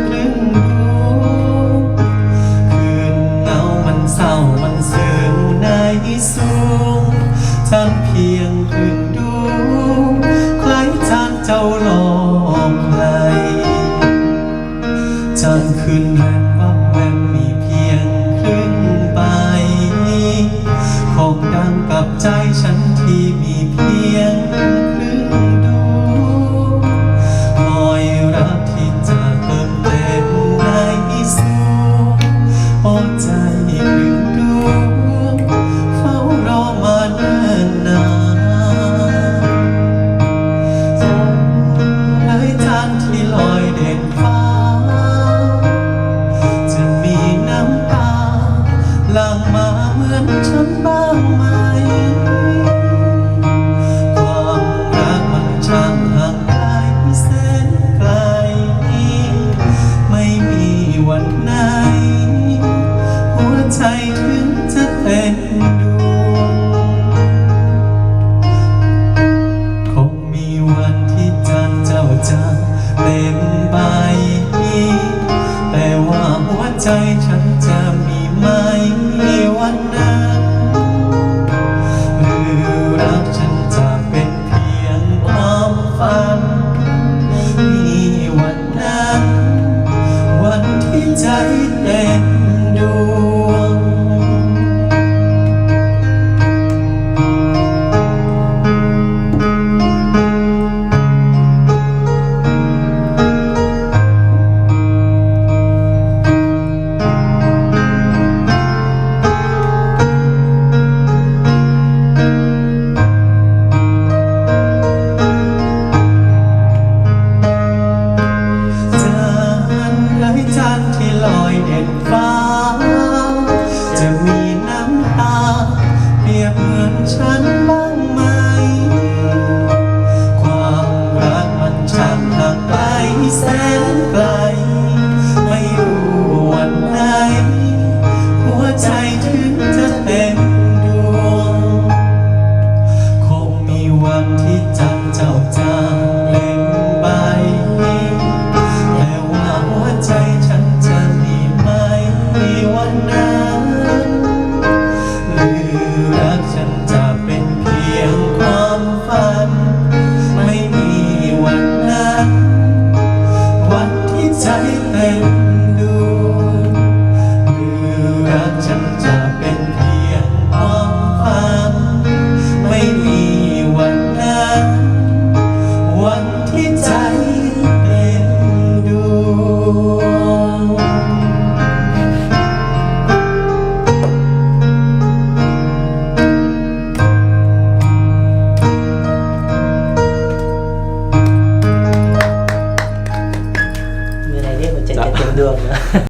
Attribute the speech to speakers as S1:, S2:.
S1: ครึ่งดูคืนเงามันเศร้ามันซึมในสูงท่านเพียงครึ่งดูใครท่านเจ้าหลอกใครจันคืนแรงวับแวมมีเพียงครึ่งใบคงดังกับใจฉันที่มีเพียงครึ่งดูคอยรักที่จะเติมเต็มในสูงโอ้ใจครึ่งดูเฝ้ารอมาเนิ่นนานเอ้ยจันที่ลอยเด่นฟ้าจะมีน้ำตาหลั่งมาเหมือนฉันบ้างไหมความรักมันช่างห่างไกลแสนไกลไม่มีวันไหนหัวใจถึงจะเต้นดวงคงมีวันที่จันเจ้าจะเต็มใบแต่ว่าหัวใจฉันจะมีไหมวันนั้นหรือรักฉันจะเป็นเพียงความฝันมีวันนั้นวันที่ใจเต้นดวงจันทร์ที่ลอยเด่นฟ้าจะมีน้ำตาเปรียบเหมือนฉันบ้างไหมความรักมันช่างห่างไกลแสนไกลไม่รู้วันไหนหัวใจถึงจะเต็มดวงคงมีวันที่จันทร์เจ้าจางเล่นใบแต่ว่าหัวใจฉันจะมีไหมวันนั้นหรือรักฉันจะเป็นเพียงความฝันไม่มีวันนั้นวันที่ใจเต้นดูหรือรักฉันจะเป็นเพียงความฝันไม่มีวันนั้นวันที่ใจเต้นดู
S2: เมื่อไรเรียกหัวใจจะเต็มดวงนะ